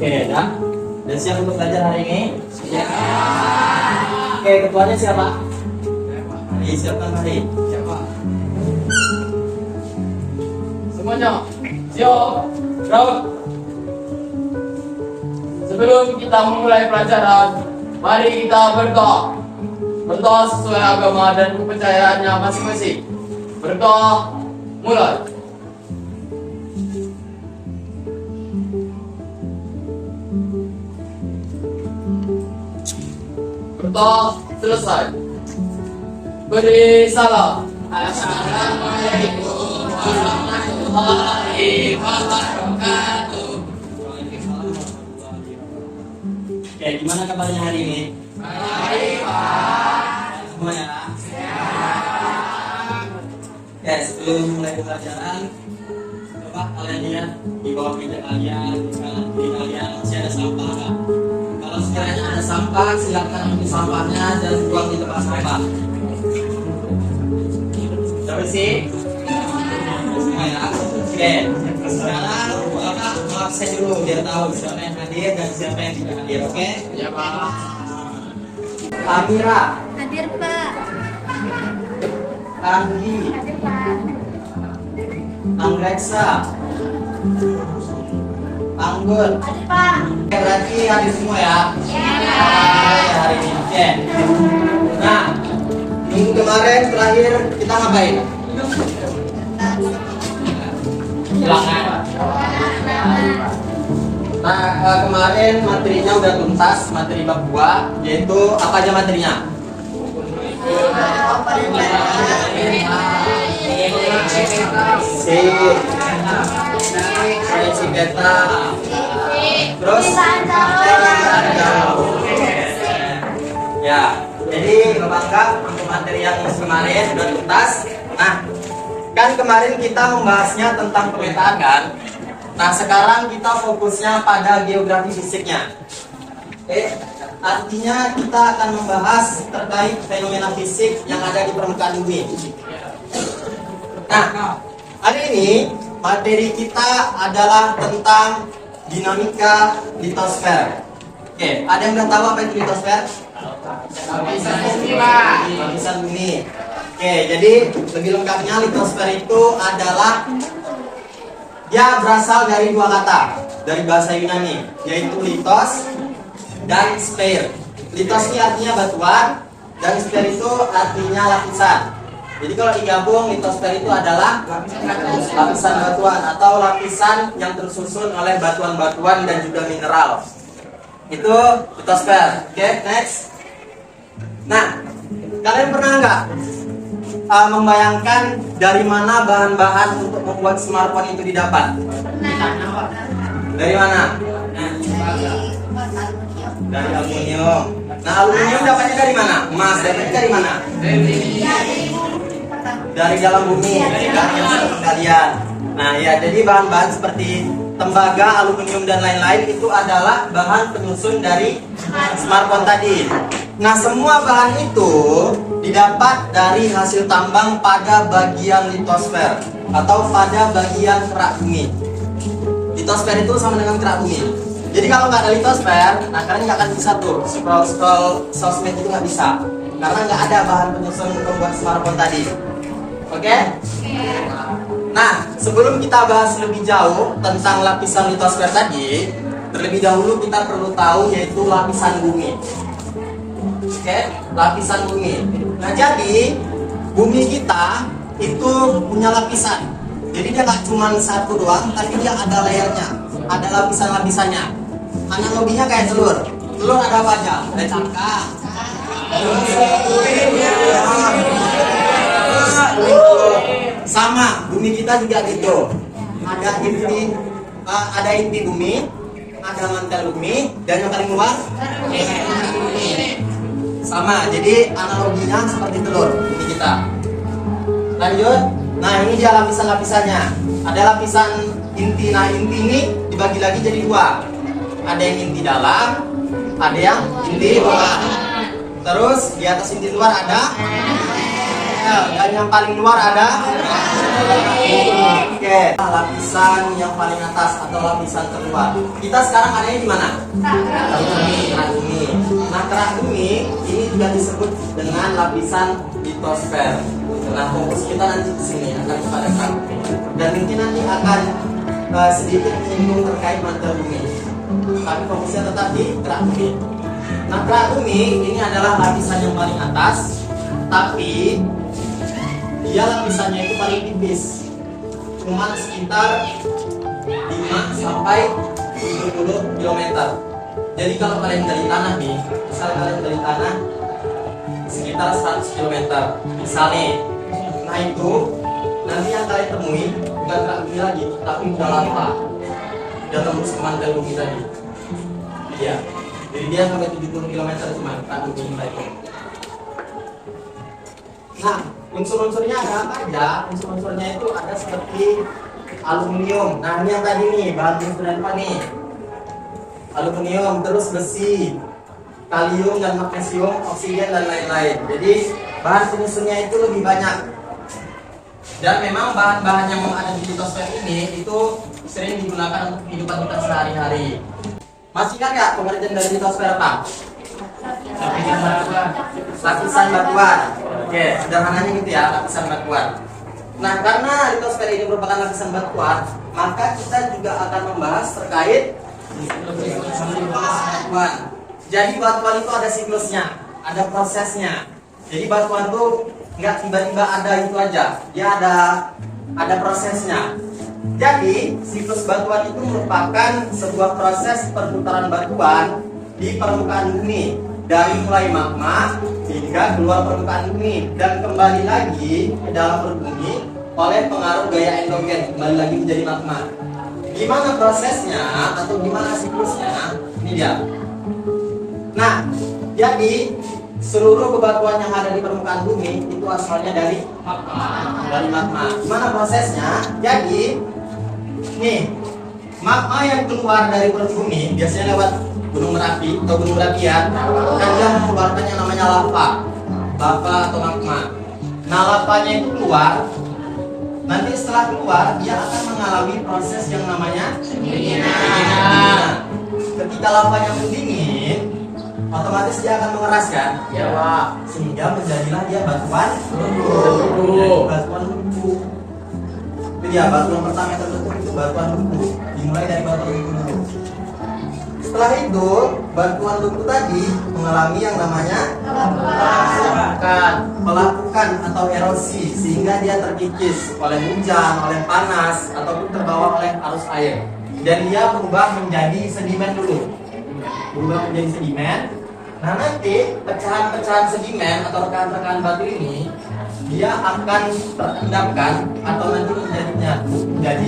Oke, dah. Dan siap untuk belajar hari ini? Siap. Oke, ketuanya siapa? Mari siapkan mari. Siapa? Semuanya, siap, gerak. Sebelum kita memulai pelajaran, mari kita berdoa. Berdoa sesuai agama dan kepercayaannya masing-masing. Berdoa, mulai. Berdoa selesai. Beri salam. Assalamualaikum warahmatullahi wabarakatuh. Oke, gimana kabarnya hari ini? Baik, Pak. Semuanya? Oke, sebelum mulai pelajaran, coba kalian lihat di bawah meja kalian, di kanan kiri kalian masih ada sampah nggak? Kalau sekiranya ada sampah, silakan ambil sampahnya dan buang di tempat sampah. Sudah bersih? Semua ya? Oke, sekarang Bapak mau absen dulu biar tahu siapa yang hadir dan siapa yang tidak hadir, oke? Ya, Pak. Amira, Hadir Pak. Anggi, Hadir Pak. Angreksa, Anggun. Hadir Pak. Oke, berarti hadir semua ya? Ya. Oke, hari ini. Oke. Nah, minggu kemarin terakhir kita ngapain? Ulangan. Nah, kemarin materinya udah tuntas, materi bab 2, yaitu apa aja materinya? Si beta. Terus ya, jadi Bapak anggap untuk materi yang kemarin sudah tuntas. Nah, kan kemarin kita membahasnya tentang pemetaan kan? Nah, sekarang kita fokusnya pada geografi fisiknya. Oke, artinya kita akan membahas terkait fenomena fisik yang ada di permukaan bumi. Nah, hari ini materi kita adalah tentang dinamika litosfer. Oke, ada yang udah tahu apa itu litosfer? Lapisan bumi, Pak. Lapisan bumi. Oke, jadi lebih lengkapnya litosfer itu adalah dia berasal dari dua kata dari bahasa Yunani, yaitu litos dan sphere. Litos ini artinya batuan dan sphere itu artinya lapisan. Jadi kalau digabung, litosfer itu adalah lapisan batuan atau lapisan yang tersusun oleh batuan-batuan dan juga mineral. Itu litosfer. Oke, next. Nah, kalian pernah nggak membayangkan dari mana bahan-bahan untuk membuat smartphone itu didapat? Dari mana? Dari aluminium. Nah, aluminium dapatnya dari mana? Emas dapatnya dari mana? Dari dalam bumi, kan yang kalian. Nah, ya, jadi bahan-bahan seperti tembaga, aluminium dan lain-lain itu adalah bahan penyusun dari smartphone tadi. Nah, semua bahan itu didapat dari hasil tambang pada bagian litosfer atau pada bagian kerak bumi. Litosfer itu sama dengan kerak bumi. Jadi kalau nggak ada litosfer, nah kalian nggak akan bisa tuh scroll sosmed itu nggak bisa, karena nggak ada bahan penyusun pembuat smartphone tadi. Oke? Nah, sebelum kita bahas lebih jauh tentang lapisan litosfer tadi, terlebih dahulu kita perlu tahu yaitu lapisan bumi. Oke, lapisan bumi. Nah, jadi bumi kita itu punya lapisan. Jadi dia nggak cuma satu doang, tapi dia ada layernya, ada lapisan-lapisannya. Analoginya kayak telur. Telur ada apa aja? Ada cangkang. Sama, bumi kita juga gitu. Ada inti bumi, ada mantel bumi, dan yang paling luar sama. Jadi analoginya seperti telur bumi kita. Lanjut. Nah, ini dia lapisan-lapisannya. Ada lapisan inti. Nah, inti ini dibagi lagi jadi dua. Ada yang inti dalam, ada yang inti luar. Terus di atas inti luar ada L. Dan yang paling luar ada oke. Lapisan yang paling atas atau lapisan terluar. Kita sekarang adanya di mana? Kerak bumi. Nah, kerak bumi ini juga disebut dengan lapisan litosfer. Nah, fokus kita nanti di sini akan kepada kerak bumi. Dan mungkin nanti akan sedikit menyinggung terkait mantel bumi. Tapi fokusnya tetap di kerak bumi. Nah, kerak bumi ini adalah lapisan yang paling atas, tapi dia lapisannya itu paling tipis, cuma sekitar 5 sampai 70 km. Jadi kalau kalian dari tanah nih, misal kalian dari tanah sekitar 100 km, misalnya, nah itu nanti yang kalian temui bukan kerak bumi lagi, tapi udah lava, udah tembus ke mantel bumi tadi. Iya. Jadi dia sampai 70 km cuma kerak bumi tadi. Nah, unsur-unsurnya ada apa aja? Unsur-unsurnya itu ada seperti aluminium. Nah, ini yang tadi nih, bahan unsur apa nih? Aluminium, terus besi, kalium dan magnesium, oksigen dan lain-lain. Jadi bahan penyusunnya itu lebih banyak. Dan memang bahan-bahan yang ada di litosfer ini itu sering digunakan untuk kehidupan kita sehari-hari. Masih ingat nggak pengertian dari litosfer apa? Lapisan batuan. Oke, sederhananya gitu ya, lapisan batuan. Nah, karena litosfer ini merupakan lapisan batuan, maka kita juga akan membahas terkait batuan. Jadi batuan itu ada siklusnya, ada prosesnya. Jadi batuan itu nggak tiba-tiba ada itu aja, dia ada prosesnya. Jadi siklus batuan itu merupakan sebuah proses perputaran batuan di permukaan bumi, dari mulai magma hingga keluar permukaan bumi dan kembali lagi ke dalam perut bumi oleh pengaruh gaya endogen, kembali lagi menjadi magma. Gimana prosesnya atau gimana siklusnya? Ini dia. Nah, jadi seluruh bebatuan yang ada di permukaan bumi itu asalnya dari magma. Gimana prosesnya? Jadi nih, magma yang keluar dari perut bumi biasanya lewat gunung Merapi atau gunung berapian, dan dia mengeluarkan yang namanya lava atau magma. Nah, lavanya itu keluar. Nanti setelah keluar, dia akan mengalami proses yang namanya pendinginan. Ketika lavanya mendingin, otomatis dia akan mengeraskan, ya Pak, sehingga menjadilah dia batuan beku. Itu dia batuan pertama yang terbentuk itu batuan beku. Dimulai dari batuan beku dulu. Setelah itu, batuan beku tadi mengalami yang namanya pelapukan atau erosi, sehingga dia terkikis oleh hujan, oleh panas, ataupun terbawa oleh arus air. Dan dia berubah menjadi sedimen dulu. Berubah menjadi sedimen. Nah, nanti pecahan-pecahan sedimen atau rekaan-rekaan batu ini dia akan terendapkan atau nanti menjadi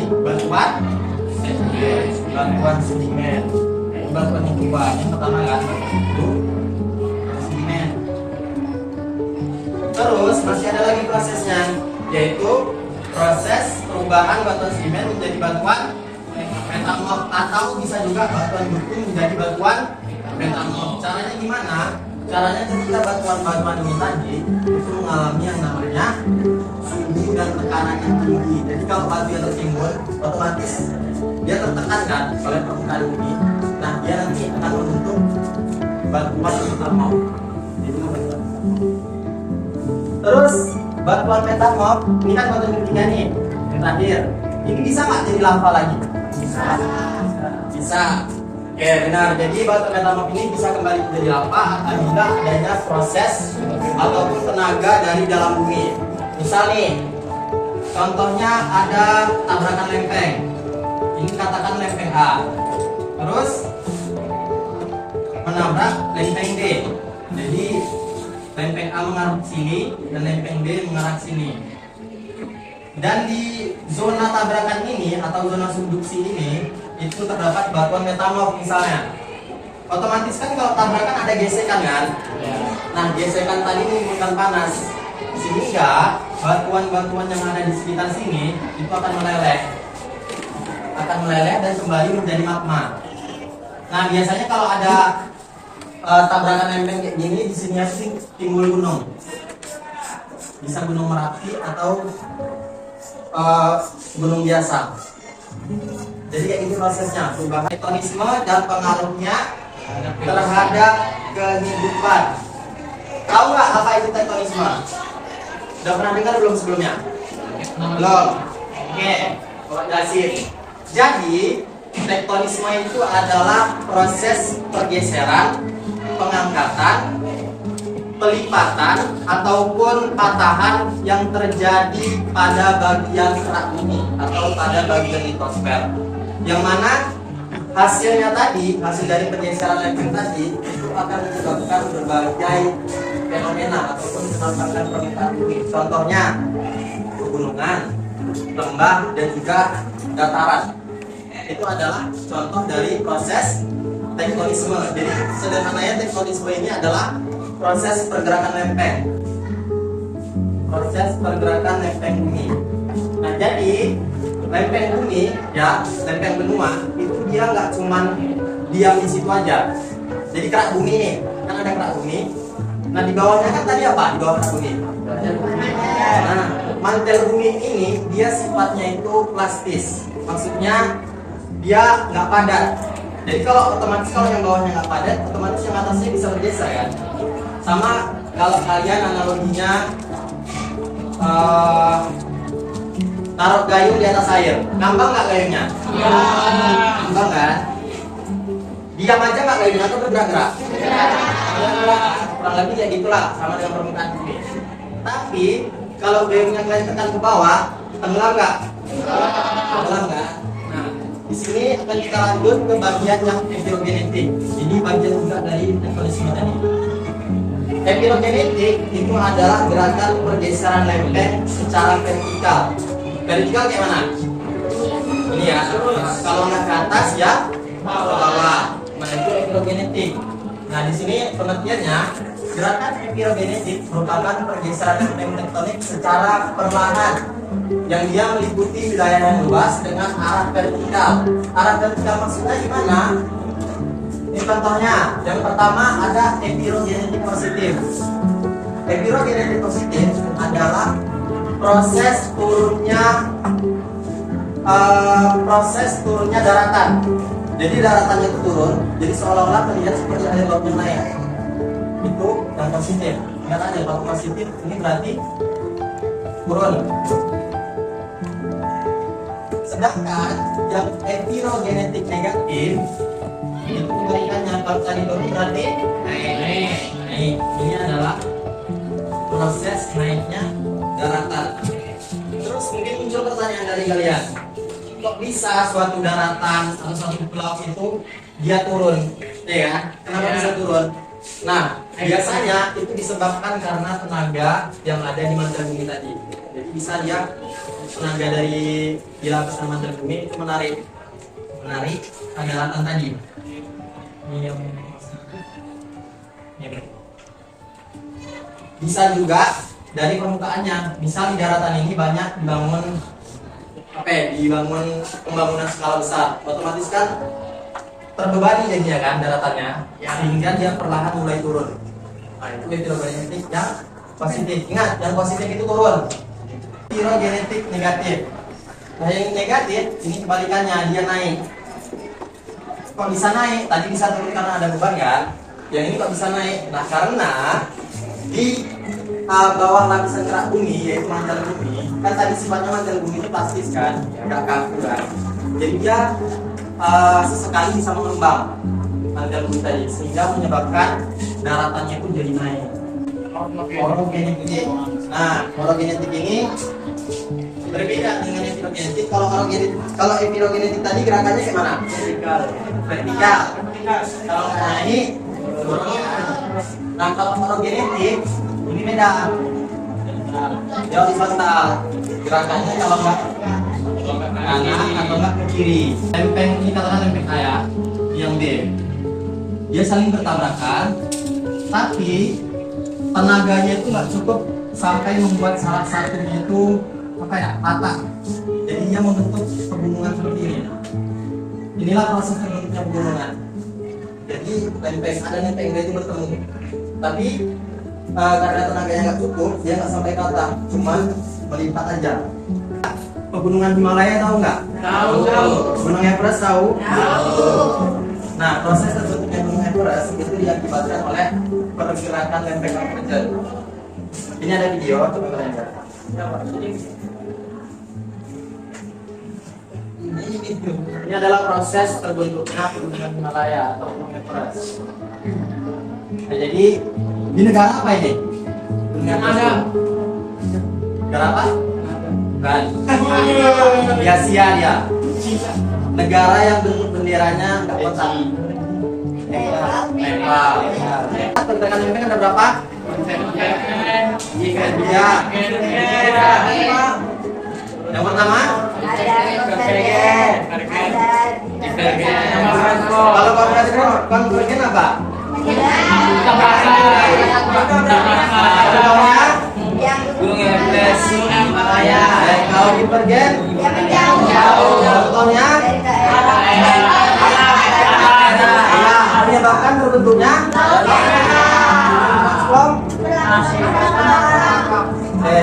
batuan sedimen. Batuan yang kedua, yang pertama kan itu sedimen. Terus masih ada lagi prosesnya, yaitu proses perubahan batuan sedimen menjadi batuan metamorf, atau bisa juga batuan beku menjadi batuan metamorf. Caranya gimana? Caranya ketika batuan-batuan ini tadi itu mengalami yang namanya suhu dan tekanan yang tinggi. Jadi kalau batu yang tertimbun, otomatis dia tertekan kan oleh permukaan bumi. Nah, dia nanti akan membentuk batuan metamorf. Terus batuan metamorf ini kan batuan ketiga nih, yang terakhir. Ini bisa nggak jadi lava lagi? Bisa. Oke, benar. Jadi batuan metamorf ini bisa kembali menjadi lava apabila adanya proses ataupun tenaga dari dalam bumi. Misal nih, contohnya ada tabrakan lempeng. Ini katakan lempeng A. Terus menabrak lempeng D. Jadi lempeng A mengarah ke sini dan lempeng B mengarah ke sini. Dan di zona tabrakan ini atau zona subduksi ini itu terdapat batuan metamorf misalnya. Otomatis kan kalau tabrakan ada gesekan kan? Nah, gesekan tadi menimbulkan panas, sehingga batuan-batuan yang ada di sekitar sini itu akan meleleh dan kembali menjadi magma. Nah, biasanya kalau ada tabrakan lempeng kayak gini, di sini timbul gunung. bisa gunung Merapi atau gunung biasa. Jadi kayak gini prosesnya, perubahan tektonisme dan pengaruhnya terhadap kehidupan. Tahu nggak apa itu tektonisme? Udah pernah dengar belum sebelumnya? Belum. Oke, coba jelasin. Jadi tektonisme itu adalah proses pergeseran, pengangkatan, pelipatan ataupun patahan yang terjadi pada bagian kerak bumi atau pada bagian litosfer, yang mana hasilnya tadi, hasil dari pergeseran lempeng tadi itu akan menyebabkan berbagai fenomena ataupun menyebabkan permintaan bumi. Contohnya pegunungan, lembah, dan juga dataran. Itu adalah contoh dari proses tektonisme. Jadi sederhananya tektonisme ini adalah proses pergerakan lempeng. Proses pergerakan lempeng bumi. Nah, jadi lempeng bumi, ya, lempeng benua itu dia nggak cuman diam di situ aja. Jadi kerak bumi nih, kan ada kerak bumi. Nah, di bawahnya kan tadi apa? Di bawah kerak bumi. Nah, mantel bumi ini dia sifatnya itu plastis. Maksudnya dia nggak padat. Jadi kalau otomatis kalau yang bawahnya nggak padat, otomatis yang atasnya bisa bergeser kan. Sama kalau kalian analoginya taruh gayung di atas air, ngambang nggak gayungnya? Ngambang kan? Diam aja nggak gayungnya atau bergerak-gerak? Kurang lebih ya gitulah, sama dengan permukaan bumi. Tapi kalau gayungnya kalian tekan ke bawah, tenggelam nggak? Tenggelam kan? Nah, di sini akan kita lanjut ke bagian yang epirogenetik. Jadi bagian juga dari tektonisme tadi. Epirogenetik itu adalah gerakan pergeseran lempeng secara vertikal. Vertikal kayak mana? Ini ya. Kalau nggak ke atas ya ke bawah. Nah, itu epirogenetik. Nah, di sini pengertiannya, gerakan epirogenetik merupakan pergeseran lempeng tektonik secara perlahan yang dia meliputi wilayah yang luas dengan arah vertikal. Arah vertikal maksudnya gimana? Ini contohnya, yang pertama ada epirogenetik positif. Epirogenetik positif adalah proses turunnya daratan. Jadi daratannya itu turun, jadi seolah-olah terlihat seperti ada laut yang naik. Itu yang positif. Ingat aja, kalau positif ini berarti turun. Sedangkan yang epirogenetik negatif itu kebalikannya, kalau tadi turun berarti naik. Ini adalah proses naiknya daratan. Terus mungkin muncul pertanyaan dari kalian, kok bisa suatu daratan atau suatu pulau itu dia turun, ya kan? Kenapa bisa turun? Nah, biasanya itu disebabkan karena tenaga yang ada di mantel bumi tadi. Jadi bisa dia tenaga dari di lapisan mantel bumi itu menarik daratan tadi. Bisa juga dari permukaannya. Misal di daratan ini banyak dibangun pembangunan skala besar, otomatis kan terbebani jadinya kan daratannya, sehingga dia perlahan mulai turun. Nah, itu epirogenetik yang positif. Ingat, yang positif itu turun. Epirogenetik negatif. Nah, yang negatif ini kebalikannya, dia naik. Kok bisa naik? Tadi bisa turun karena ada beban kan? Yang ini kok bisa naik? Nah, karena di bawah lapisan kerak bumi, yaitu mantel bumi, kan tadi sifatnya mantel bumi itu plastis kan, nggak kaku kan. Jadi dia sesekali bisa mengembang mantel bumi tadi, sehingga menyebabkan daratannya pun jadi naik. Orogenetik. Nah, orogenetik ini berbeda dengan epirogenetik. Kalau epirogenetik tadi gerakannya kayak mana? Vertikal. Kalau naik, turun. Nah, kalau orogenetik ini beda. Dia horizontal. Gerakannya kalau nggak ke kanan atau nggak ke kiri. Lempeng ini katakan lempeng A ya, yang B. Dia saling bertabrakan, tapi tenaganya itu nggak cukup sampai membuat salah satunya itu patah. Jadi dia membentuk pegunungan seperti ini. Inilah proses terbentuknya pegunungan. Jadi lempeng A dan lempeng B itu bertemu, tapi karena tenaganya nggak cukup, dia nggak sampai ke atas, cuma melipat aja. Pegunungan Himalaya tahu nggak? Tahu. Gunung Everest tahu? Tahu. Nah, proses terbentuknya Gunung Everest itu diakibatkan oleh pergerakan lempengan kecil. Ini ada video, coba kalian lihat. Ini adalah proses terbentuknya Gunung Himalaya atau Gunung Everest. Nah, jadi di negara apa ini? Kanada. Negara apa? Bukan. Di Asia dia. Negara yang bentuk benderanya nggak kotak. Nepal. Pergerakan lempengan ada berapa? Tiga. Yang pertama, kalau konvergen apa? Contohnya Gunung Everest. Himalaya. Kalau divergen, contohnya ya, menyebabkan terbentuknya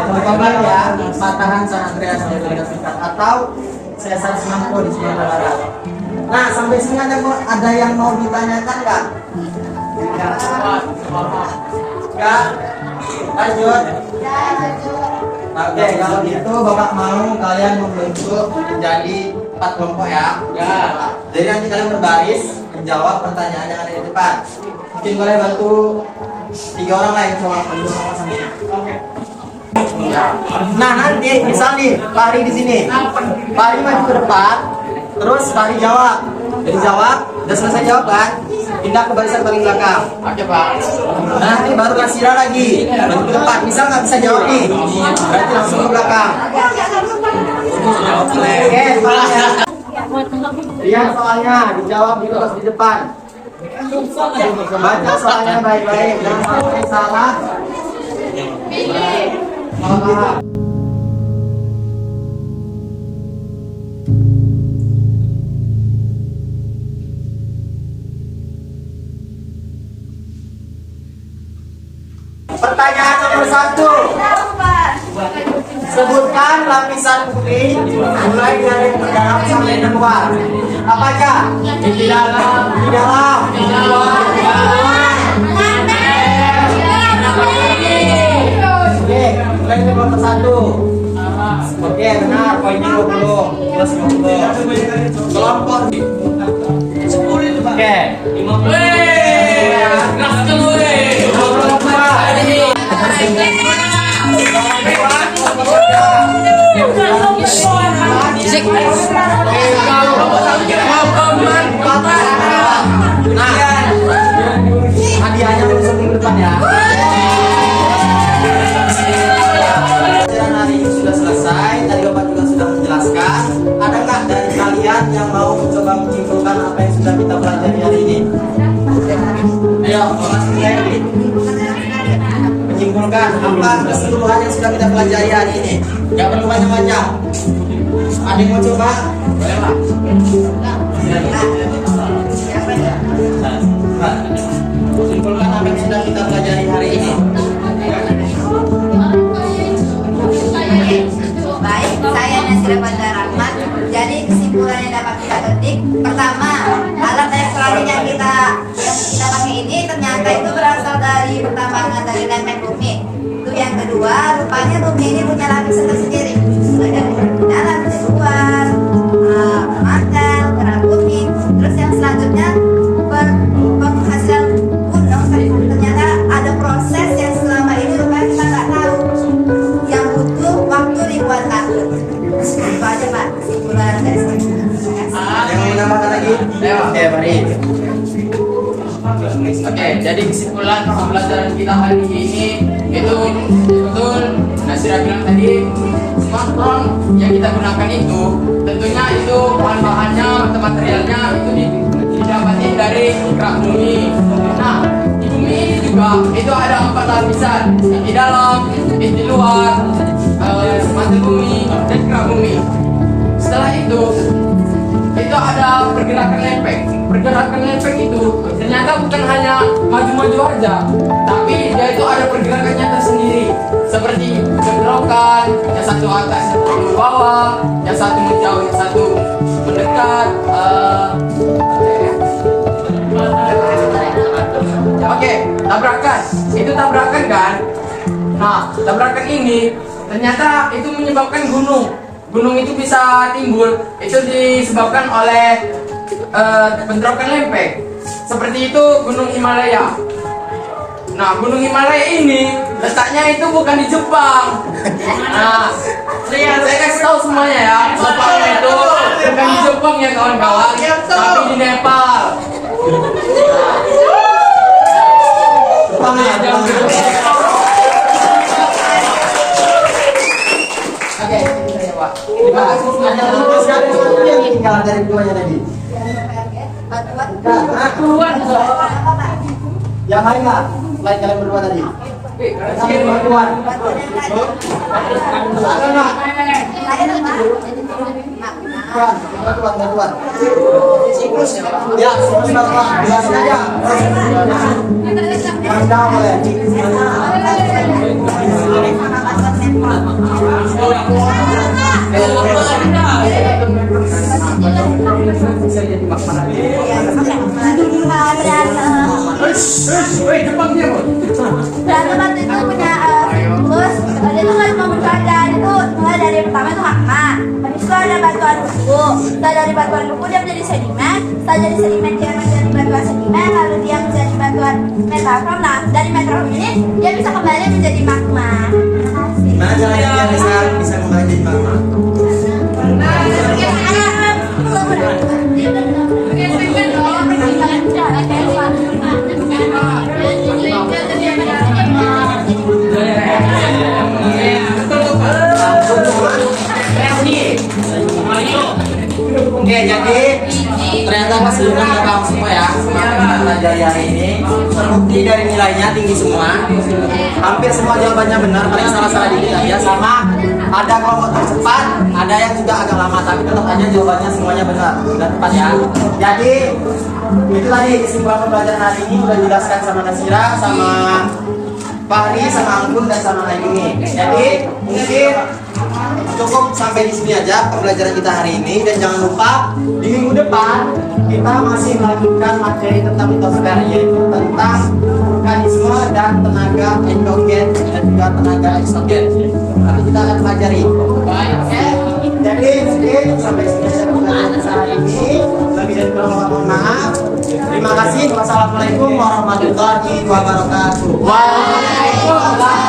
contohnya ya patahan San Andreas di Amerika Serikat atau sesar Semangko di Sumatera Barat. Nah, sampai sini ada yang mau ditanyakan nggak? Nggak? Lanjut. Oke, kalau gitu Bapak mau kalian membentuk menjadi 4 kelompok ya. Ya. Jadi nanti kalian berbaris menjawab pertanyaan yang ada di depan. Mungkin kalian bantu 3 orang lain coba penduduk sama ini. Oke. Nah, nanti misal nih Pak Ari di sini. Pak Ari maju ke depan, terus Pak Ari jawab. Jadi jawab, udah selesai jawab kan? Pindah ke barisan paling belakang. Oke, Pak. Nah, nanti baru kasih lagi. Maju ke depan. Misal nggak bisa jawab nih, berarti langsung ke belakang. Oke, soalnya. Lihat soalnya, dijawab di terus di depan. Baca soalnya baik-baik, jangan sampai salah. Salah. Pertanyaan nomor 1. Sebutkan lapisan bumi mulai dari dalam sampai keluar. Apa aja? Di dalam. Di dalam. Di luar. Oke, mulai dari nomor 1. Oke, benar. Poinnya 20 plus 20. Kelompok. 10 itu, Pak. Oke. 15. Keras weh. Hadiahnya langsung minggu depan ya. Pelajaran hari ini sudah selesai. Tadi Bapak juga sudah menjelaskan. Ada nggak dari kalian yang mau mencoba menyimpulkan apa yang sudah kita pelajari hari ini? Ayo, Mas Dewi. Menyimpulkan apa keseluruhan yang sudah kita pelajari hari ini. Gak perlu banyak-banyak. Ada yang mau coba? Boleh Pak. Menyimpulkan apa yang sudah kita pelajari hari ini. Baik, saya Nasira Bandar Rahmat. Jadi kesimpulan yang dapat kita petik, pertama, alat elektronik yang kita pakai ini ternyata itu berasal dari pertambangan dari lempeng bumi. Itu yang kedua, rupanya bumi ini punya lapisan tersendiri. Ada di dalam, di luar, makan, gerak bumi. Terus yang selanjutnya penghasilan gunung ternyata ada proses yang selama ini rupanya kita nggak tahu, yang butuh waktu ribuan tahun. Itu aja Pak kesimpulan dari saya. Yang mau menambahkan lagi? Oke, mari. Oke, jadi kesimpulan pembelajaran kita hari ini itu betul Nasira bilang tadi, smartphone yang kita gunakan itu tentunya itu bahan-bahannya atau materialnya itu didapatin dari kerak bumi. Nah, di bumi ini juga itu ada 4 lapisan, yang di dalam, yang di luar, mantel bumi dan kerak bumi. Setelah itu ada pergerakan lempeng. Pergerakan lempeng itu ternyata ternyata bukan hanya maju-maju aja, tapi dia itu ada pergerakannya tersendiri. Seperti bentrokan, yang satu atas, yang satu bawah, yang satu menjauh, yang satu mendekat. Oke, tabrakan. Itu tabrakan kan? Nah, tabrakan ini ternyata itu menyebabkan gunung. Gunung itu bisa timbul. Itu disebabkan oleh bentrokan lempeng. Seperti itu Gunung Himalaya. Nah, Gunung Himalaya ini letaknya itu bukan di Jepang. Nah, saya kasih tahu semuanya ya. Jepang itu bukan di Jepang ya kawan-kawan, tapi di Nepal. Oke, itu saja Pak. Terima kasih semuanya. Yang tinggal dari keduanya tadi. Bantuan. Yang lain nggak? Selain kalian berdua tadi. Bantuan. Bantuan. Siklus ya, siklus bantuan. Jelasin aja. Anda boleh. Bisa jadi makna. Berantem itu punya siklus. Dia tuh nggak cuma bercanda, dia tuh mulai dari pertama itu magma. Habis itu ada batuan beku. Setelah dari batuan beku dia menjadi sedimen. Setelah jadi sedimen dia menjadi batuan sedimen. Lalu dia menjadi batuan metalform. Nah, dari metalform ini dia bisa kembali menjadi magma. Terima kasih. Mana caranya dia bisa kembali jadi magma? Oke, jadi ternyata keseluruhan udah paham semua ya sama yang kita pelajari hari ini. Terbukti dari nilainya tinggi semua. Hampir semua jawabannya benar, paling salah-salah dikit aja. Sama ada kelompok tercepat, ada yang juga agak lama, tapi tetap aja jawabannya semuanya benar, sudah tepat ya. Jadi itu tadi kesimpulan pembelajaran hari ini udah dijelaskan sama Nasira, sama Fahri, sama Anggun, dan sama Naimi. Jadi mungkin cukup sampai di sini aja pembelajaran kita hari ini, dan jangan lupa di minggu depan kita masih melanjutkan materi tentang litosfer, yaitu tentang mekanisme dan tenaga endogen dan juga tenaga eksogen. Nanti kita akan pelajari. Oke. Jadi mungkin sampai sini aja pembelajaran kita hari ini. Lebih dan kurang mohon maaf. Terima kasih. Wassalamualaikum warahmatullahi wabarakatuh. Waalaikumsalam.